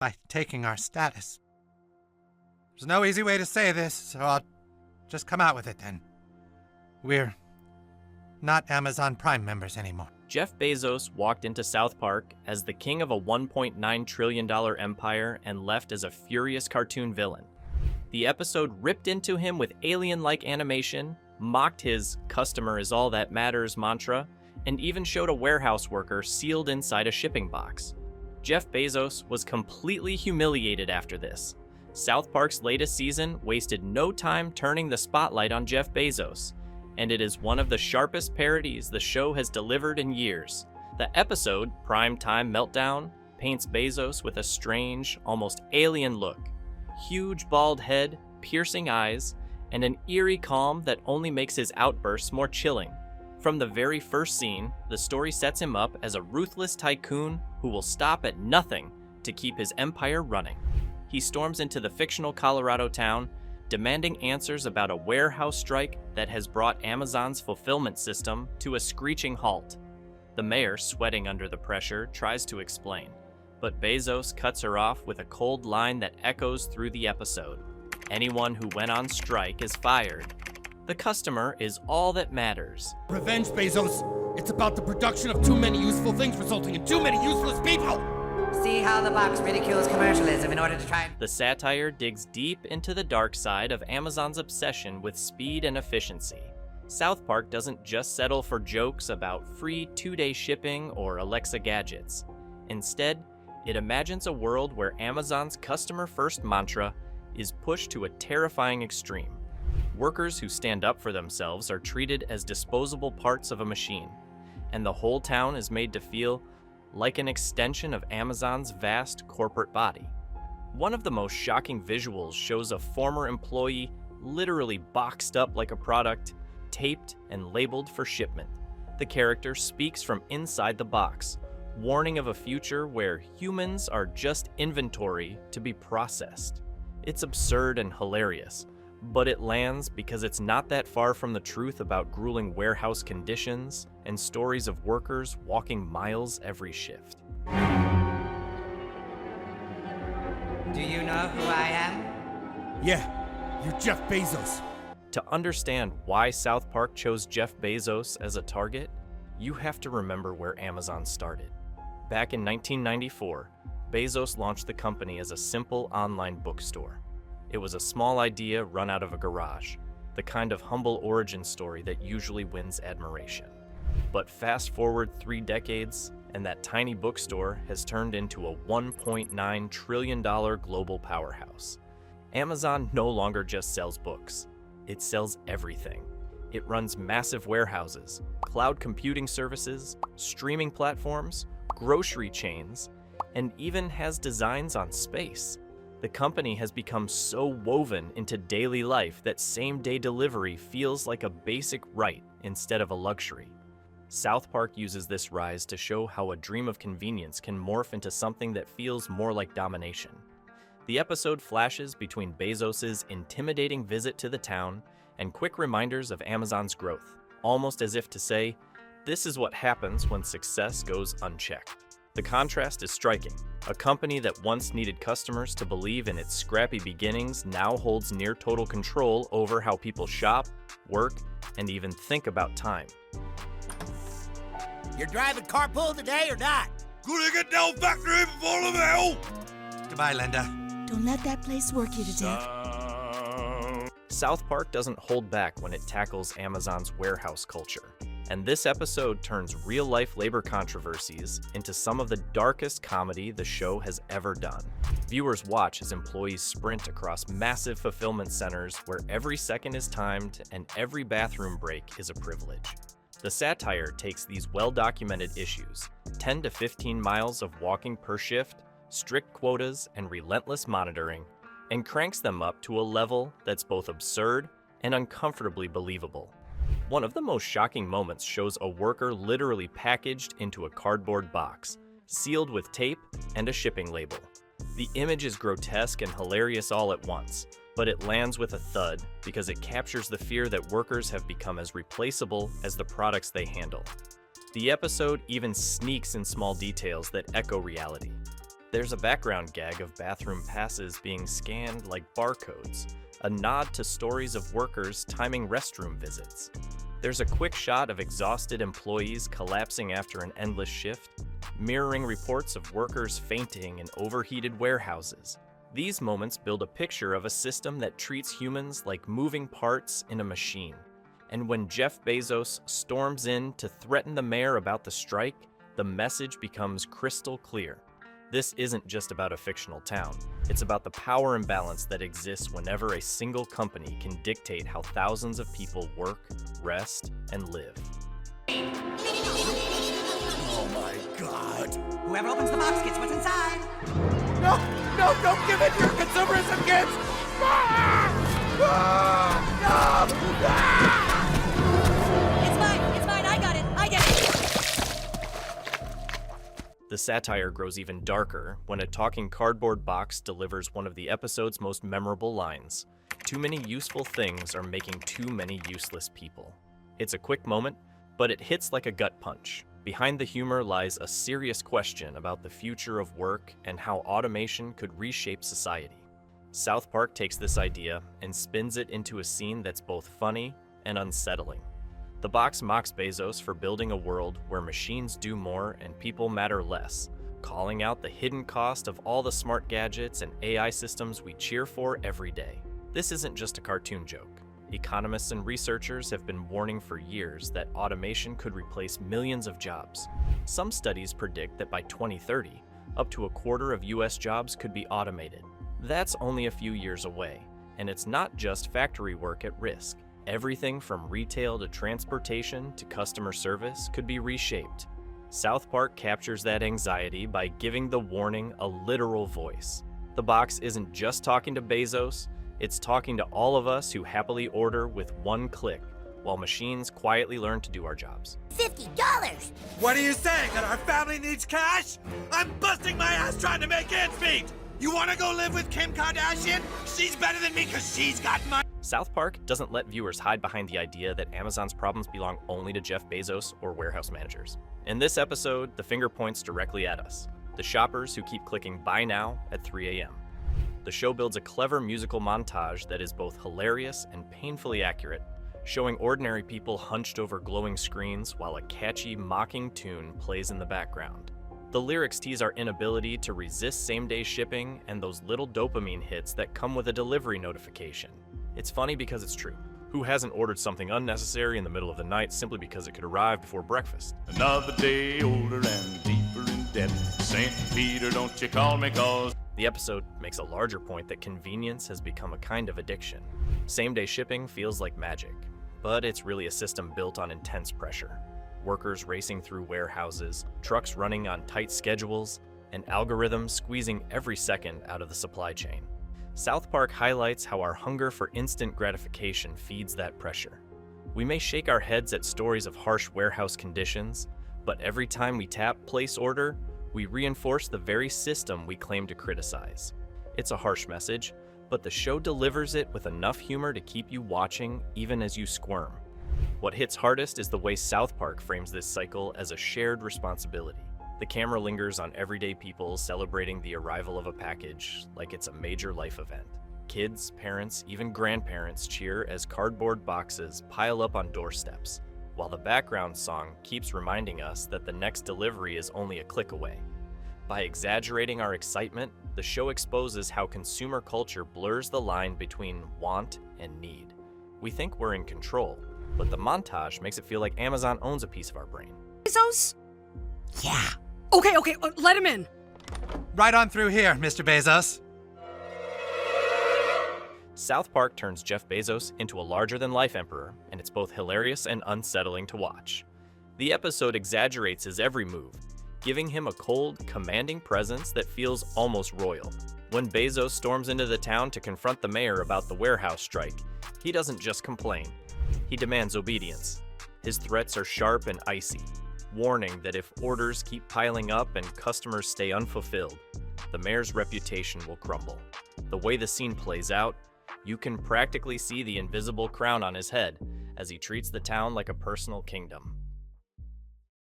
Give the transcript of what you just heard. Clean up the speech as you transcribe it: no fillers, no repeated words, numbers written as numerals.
by taking our status. There's no easy way to say this, so I'll just come out with it then. We're not Amazon Prime members anymore. Jeff Bezos walked into South Park as the king of a $1.9 trillion empire and left as a furious cartoon villain. The episode ripped into him with alien-like animation, mocked his "customer is all that matters" mantra, and even showed a warehouse worker sealed inside a shipping box. Jeff Bezos was completely humiliated after this. South Park's latest season wasted no time turning the spotlight on Jeff Bezos, and it is one of the sharpest parodies the show has delivered in years. The episode, Prime Time Meltdown, paints Bezos with a strange, almost alien look. Huge bald head, piercing eyes, and an eerie calm that only makes his outbursts more chilling. From the very first scene, the story sets him up as a ruthless tycoon who will stop at nothing to keep his empire running. He storms into the fictional Colorado town, demanding answers about a warehouse strike that has brought Amazon's fulfillment system to a screeching halt. The mayor, sweating under the pressure, tries to explain, but Bezos cuts her off with a cold line that echoes through the episode. Anyone who went on strike is fired. The customer is all that matters. Revenge, Bezos! It's about the production of too many useful things resulting in too many useless people! See how the box ridicules commercialism in order to try and... The satire digs deep into the dark side of Amazon's obsession with speed and efficiency. South Park doesn't just settle for jokes about free 2-day shipping or Alexa gadgets. Instead, it imagines a world where Amazon's customer-first mantra is pushed to a terrifying extreme. Workers who stand up for themselves are treated as disposable parts of a machine, and the whole town is made to feel like an extension of Amazon's vast corporate body. One of the most shocking visuals shows a former employee literally boxed up like a product, taped and labeled for shipment. The character speaks from inside the box, warning of a future where humans are just inventory to be processed. It's absurd and hilarious, but it lands because it's not that far from the truth about grueling warehouse conditions and stories of workers walking miles every shift. Do you know who I am? Yeah, you're Jeff Bezos. To understand why South Park chose Jeff Bezos as a target, you have to remember where Amazon started. Back in 1994, Bezos launched the company as a simple online bookstore. It was a small idea run out of a garage, the kind of humble origin story that usually wins admiration. But fast forward 3 decades, and that tiny bookstore has turned into a $1.9 trillion global powerhouse. Amazon no longer just sells books. It sells everything. It runs massive warehouses, cloud computing services, streaming platforms, grocery chains, and even has designs on space. The company has become so woven into daily life that same-day delivery feels like a basic right instead of a luxury. South Park uses this rise to show how a dream of convenience can morph into something that feels more like domination. The episode flashes between Bezos' intimidating visit to the town and quick reminders of Amazon's growth, almost as if to say, this is what happens when success goes unchecked. The contrast is striking. A company that once needed customers to believe in its scrappy beginnings now holds near total control over how people shop, work, and even think about time. You're driving carpool today or not? Gonna get down factory before the bell! Goodbye, Linda. Don't let that place work you to death. South Park doesn't hold back when it tackles Amazon's warehouse culture. And this episode turns real-life labor controversies into some of the darkest comedy the show has ever done. Viewers watch as employees sprint across massive fulfillment centers where every second is timed and every bathroom break is a privilege. The satire takes these well-documented issues, 10 to 15 miles of walking per shift, strict quotas, and relentless monitoring, and cranks them up to a level that's both absurd and uncomfortably believable. One of the most shocking moments shows a worker literally packaged into a cardboard box, sealed with tape and a shipping label. The image is grotesque and hilarious all at once, but it lands with a thud because it captures the fear that workers have become as replaceable as the products they handle. The episode even sneaks in small details that echo reality. There's a background gag of bathroom passes being scanned like barcodes, a nod to stories of workers timing restroom visits. There's a quick shot of exhausted employees collapsing after an endless shift, mirroring reports of workers fainting in overheated warehouses. These moments build a picture of a system that treats humans like moving parts in a machine. And when Jeff Bezos storms in to threaten the mayor about the strike, the message becomes crystal clear. This isn't just about a fictional town. It's about the power imbalance that exists whenever a single company can dictate how thousands of people work, rest, and live. Oh my god! Whoever opens the box gets what's inside. No, don't give in to your consumerism, kids! It's mine, I got it, I get it! The satire grows even darker when a talking cardboard box delivers one of the episode's most memorable lines. Too many useful things are making too many useless people. It's a quick moment, but it hits like a gut punch. Behind the humor lies a serious question about the future of work and how automation could reshape society. South Park takes this idea and spins it into a scene that's both funny and unsettling. The box mocks Bezos for building a world where machines do more and people matter less, calling out the hidden cost of all the smart gadgets and AI systems we cheer for every day. This isn't just a cartoon joke. Economists and researchers have been warning for years that automation could replace millions of jobs. Some studies predict that by 2030, up to a quarter of US jobs could be automated. That's only a few years away, and it's not just factory work at risk. Everything from retail to transportation to customer service could be reshaped. South Park captures that anxiety by giving the warning a literal voice. The box isn't just talking to Bezos, it's talking to all of us who happily order with one click, while machines quietly learn to do our jobs. $50! What are you saying? That our family needs cash? I'm busting my ass trying to make ends meet! You wanna go live with Kim Kardashian? She's better than me because she's got money! South Park doesn't let viewers hide behind the idea that Amazon's problems belong only to Jeff Bezos or warehouse managers. In this episode, the finger points directly at us, the shoppers who keep clicking buy now at 3 a.m. The show builds a clever musical montage that is both hilarious and painfully accurate, showing ordinary people hunched over glowing screens while a catchy, mocking tune plays in the background. The lyrics tease our inability to resist same-day shipping and those little dopamine hits that come with a delivery notification. It's funny because it's true. Who hasn't ordered something unnecessary in the middle of the night simply because it could arrive before breakfast? Another day older and deeper in debt. St. Peter, don't you call me cause... The episode makes a larger point that convenience has become a kind of addiction. Same-day shipping feels like magic, but it's really a system built on intense pressure. Workers racing through warehouses, trucks running on tight schedules, and algorithms squeezing every second out of the supply chain. South Park highlights how our hunger for instant gratification feeds that pressure. We may shake our heads at stories of harsh warehouse conditions, but every time we tap place order, we reinforce the very system we claim to criticize. It's a harsh message, but the show delivers it with enough humor to keep you watching even as you squirm. What hits hardest is the way South Park frames this cycle as a shared responsibility. The camera lingers on everyday people celebrating the arrival of a package like it's a major life event. Kids, parents, even grandparents cheer as cardboard boxes pile up on doorsteps, while the background song keeps reminding us that the next delivery is only a click away. By exaggerating our excitement, the show exposes how consumer culture blurs the line between want and need. We think we're in control, but the montage makes it feel like Amazon owns a piece of our brain. Bezos? Yeah. Okay, let him in. Right on through here, Mr. Bezos. South Park turns Jeff Bezos into a larger-than-life emperor, and it's both hilarious and unsettling to watch. The episode exaggerates his every move, giving him a cold, commanding presence that feels almost royal. When Bezos storms into the town to confront the mayor about the warehouse strike, he doesn't just complain. He demands obedience. His threats are sharp and icy, warning that if orders keep piling up and customers stay unfulfilled, the mayor's reputation will crumble. The way the scene plays out, you can practically see the invisible crown on his head as he treats the town like a personal kingdom.